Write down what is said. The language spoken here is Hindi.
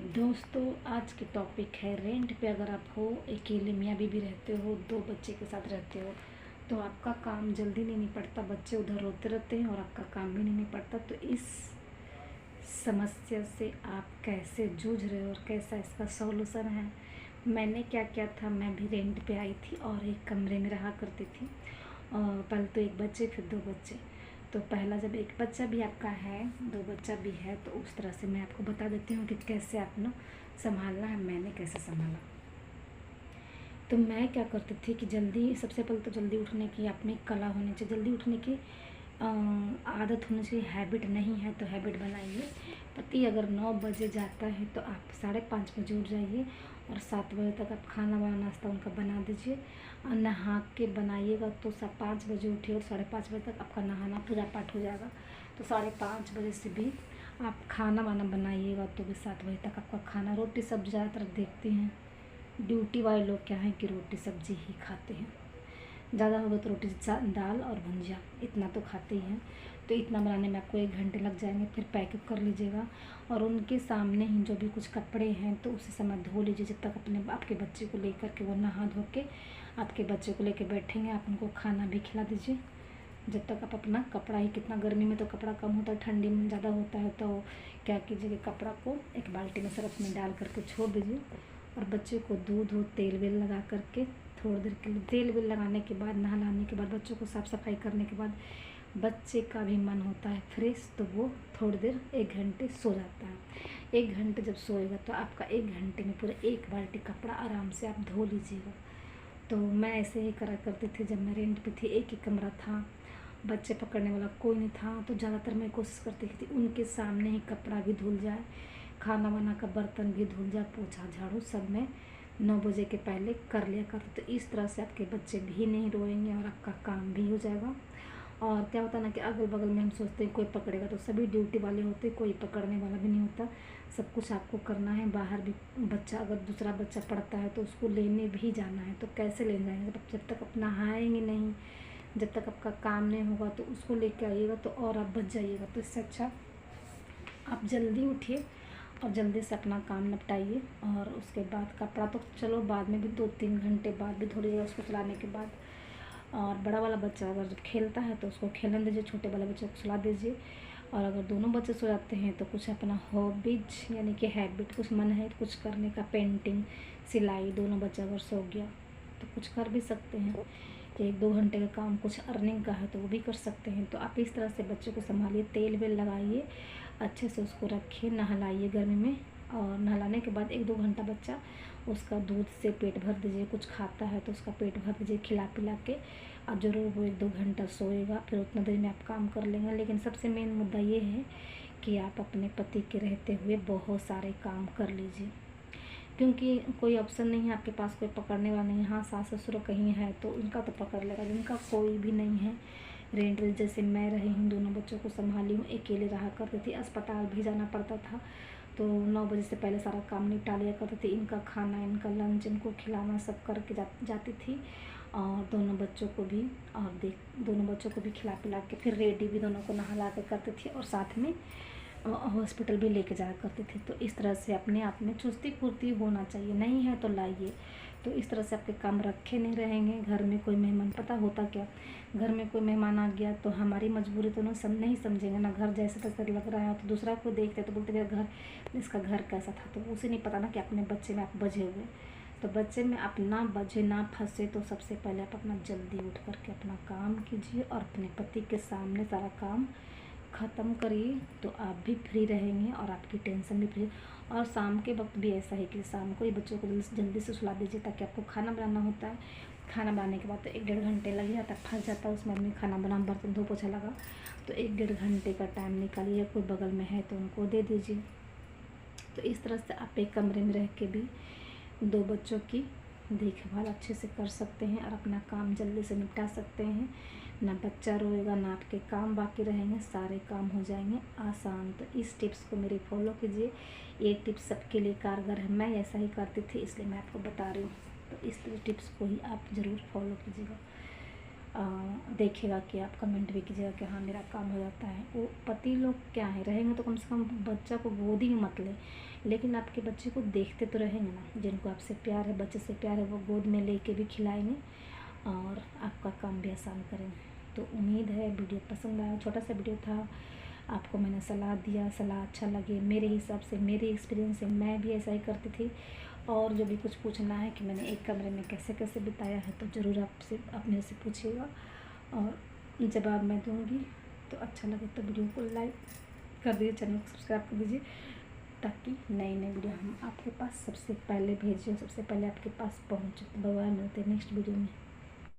दोस्तों, आज के टॉपिक है रेंट पे। अगर आप हो, अकेले मियाँ बीवी रहते हो, 2 बच्चे के साथ रहते हो, तो आपका काम जल्दी नहीं निपटता, बच्चे उधर रोते रहते हैं और आपका काम भी नहीं निपटता। तो इस समस्या से आप कैसे जूझ रहे हो और कैसा इसका सॉल्यूशन है? मैंने क्या किया था, मैं भी रेंट पे आई थी और एक कमरे में रहा करती थी। और पहले तो 1 बच्चे, फिर 2 बच्चे। तो पहला जब 1 बच्चा भी आपका है, 2 बच्चा भी है, तो उस तरह से मैं आपको बता देती हूँ कि कैसे आपको संभालना है। मैंने कैसे संभाला, तो मैं क्या करती थी कि जल्दी, सबसे पहले तो जल्दी उठने की आप में कला होनी चाहिए, जल्दी उठने की आदत होनी चाहिए। हैबिट नहीं है तो हैबिट बनाइए। पति अगर 9 बजे जाता है तो आप 5:30 बजे उठ जाइए और 7 बजे तक आप खाना वाना नाश्ता उनका बना दीजिए। और नहा के बनाइएगा तो 5 बजे उठिए और 5:30 बजे तक आपका नहाना पूजा पाठ हो जाएगा। तो 5:30 बजे से भी आप खाना वाना बनाइएगा तो भी 7 बजे तक आपका खाना, रोटी सब्जी ज़्यादातर देखते हैं ड्यूटी वाले लोग क्या है कि रोटी सब्जी ही खाते हैं। ज़्यादा होगा तो रोटी दाल और भुंजिया, इतना तो खाते ही हैं। तो इतना बनाने में आपको 1 घंटे लग जाएंगे। फिर पैक कर लीजिएगा और उनके सामने ही जो भी कुछ कपड़े हैं तो उसी समय धो लीजिए, जब तक आपके बच्चे को लेकर के वो नहा धो के आपके बच्चे को लेकर बैठेंगे। आप उनको खाना भी खिला दीजिए जब तक आप अपना कपड़ा ही, कितना गर्मी में तो कपड़ा कम होता है, ठंडी में ज़्यादा होता है। तो क्या कीजिए कि कपड़ा को एक बाल्टी में सरफ में डाल करके छोड़ दीजिए और बच्चे को दूध और तेल वेल लगा करके थोड़ी देर के लिए, तेल वेल लगाने के बाद, नहलाने के बाद, बच्चों को साफ़ सफाई करने के बाद बच्चे का भी मन होता है फ्रेश, तो वो थोड़ी देर 1 घंटे सो जाता है। 1 घंटे जब सोएगा तो आपका 1 घंटे में पूरा 1 बाल्टी कपड़ा आराम से आप धो लीजिएगा। तो मैं ऐसे ही करा करती थी जब मैं रेंट पे थी। एक ही कमरा था, बच्चे पकड़ने वाला कोई नहीं था, तो ज़्यादातर मैं कोशिश करती थी उनके सामने ही कपड़ा भी धुल जाए, खाना वाना का बर्तन भी धुल जाए, पोछा झाड़ू सब मैं 9 बजे के पहले कर लिया करती। तो इस तरह से आपके बच्चे भी नहीं रोएंगे और आपका काम भी हो जाएगा। और क्या होता है ना कि अगल बगल में हम सोचते हैं कोई पकड़ेगा, तो सभी ड्यूटी वाले होते, कोई पकड़ने वाला भी नहीं होता। सब कुछ आपको करना है। बाहर भी बच्चा, अगर दूसरा बच्चा पढ़ता है तो उसको लेने भी जाना है, तो कैसे ले जाएंगे जब तक आप नहाएंगे नहीं, जब तक आपका काम नहीं होगा। तो उसको लेके आइएगा तो और आप बच जाइएगा। तो इससे अच्छा आप जल्दी उठिए और जल्दी से अपना काम निपटाइए। और उसके बाद कपड़ा तो चलो बाद में भी 2-3 घंटे बाद भी धो लीजिएगा उसको चलाने के बाद। और बड़ा वाला बच्चा अगर जब खेलता है तो उसको खेलने दीजिए, छोटे वाले बच्चे को सुला दीजिए। और अगर दोनों बच्चे सो जाते हैं तो कुछ अपना हॉबीज यानी कि हैबिट, कुछ मन है कुछ करने का, पेंटिंग, सिलाई, दोनों बच्चे अगर सो गया तो कुछ कर भी सकते हैं। 1-2 घंटे का काम कुछ अर्निंग का है तो वो भी कर सकते हैं। तो आप इस तरह से बच्चे को संभालिए, तेल वेल लगाइए, अच्छे से उसको रखिए, नहलाइए गर्मी में। और नहलाने के बाद 1-2 घंटा बच्चा, उसका दूध से पेट भर दीजिए, कुछ खाता है तो उसका पेट भर दीजिए खिला पिला के। और ज़रूर वो 1-2 घंटा सोएगा, फिर उतना देर में आप काम कर लेंगे। लेकिन सबसे मेन मुद्दा ये है कि आप अपने पति के रहते हुए बहुत सारे काम कर लीजिए, क्योंकि कोई ऑप्शन नहीं है आपके पास, कोई पकड़ने वाला नहीं है। हाँ, सास ससुर कहीं है तो उनका तो पकड़ लेगा, जिनका कोई भी नहीं है। रेंट जैसे मैं रही हूँ, दोनों बच्चों को संभाली हूँ, अकेले रहा करती थी, अस्पताल भी जाना पड़ता था तो 9 बजे से पहले सारा काम निपटा लिया करती थी। इनका खाना, इनका लंच, इनको खिलाना सब करके जाती थी। और दोनों बच्चों को भी, और दोनों बच्चों को भी खिला पिला के फिर रेडी भी दोनों को नहला के करती थी और साथ में हॉस्पिटल भी लेके जाया करती थी। तो इस तरह से अपने आप में चुस्ती फुर्ती होना चाहिए। नहीं है तो लाइए। तो इस तरह से आपके काम रखे नहीं रहेंगे। घर में कोई मेहमान, पता होता क्या, घर में कोई मेहमान आ गया तो हमारी मजबूरी तो नहीं समझेंगे ना। घर जैसे तैसे लग रहा है तो दूसरा को देखते तो बोलते घर, इसका घर कैसा था, तो उसे नहीं पता ना कि अपने बच्चे में आप बजे हुए। तो बच्चे में अपना बजे ना फंसे तो सबसे पहले आप अपना जल्दी उठ करके अपना काम कीजिए और अपने पति के सामने सारा काम ख़त्म करिए, तो आप भी फ्री रहेंगे और आपकी टेंशन भी फ्री। और शाम के वक्त भी ऐसा है कि शाम को ही बच्चों को जल्दी से सुला दीजिए, ताकि आपको खाना बनाना होता है। खाना बनाने के बाद तो 1-1.5 घंटे लग जाता है, फंस जाता है उसमें आदमी, खाना बना, बर्तन धो पोछा लगा। तो 1-1.5 घंटे का टाइम निकालिए, कोई बगल में है तो उनको दे दीजिए। तो इस तरह से आप एक कमरे में रह के भी 2 बच्चों की देखभाल अच्छे से कर सकते हैं और अपना काम जल्दी से निपटा सकते हैं। ना बच्चा रोएगा, ना आपके काम बाकी रहेंगे, सारे काम हो जाएंगे आसान। तो इस टिप्स को मेरे फॉलो कीजिए। ये टिप्स सबके लिए कारगर है, मैं ऐसा ही करती थी इसलिए मैं आपको बता रही हूँ। तो इस टिप्स को ही आप ज़रूर फॉलो कीजिएगा। देखेगा कि आप कमेंट भी कीजिएगा कि हाँ मेरा काम हो जाता है। वो पति लोग क्या है, रहेंगे तो कम से कम बच्चा को गोदी में मत ले, लेकिन आपके बच्चे को देखते तो रहेंगे ना। जिनको आपसे प्यार है, बच्चे से प्यार है, वो गोद में लेके भी खिलाएंगे और आपका काम भी आसान करेंगे। तो उम्मीद है वीडियो पसंद आया। छोटा सा वीडियो था, आपको मैंने सलाह दिया, सलाह अच्छा लगे। मेरे हिसाब से, मेरे एक्सपीरियंस से मैं भी ऐसा ही करती थी। और जो भी कुछ पूछना है कि मैंने एक कमरे में कैसे कैसे बिताया है, तो ज़रूर आपसे अपने से पूछिएगा और जवाब मैं दूँगी। तो अच्छा लगे तो वीडियो को लाइक कर दीजिए, चैनल को सब्सक्राइब कर दीजिए, ताकि नई नई वीडियो हम आपके पास सबसे पहले भेजें, सबसे पहले आपके पास पहुँचे। बाय, मिलते हैं नेक्स्ट वीडियो में।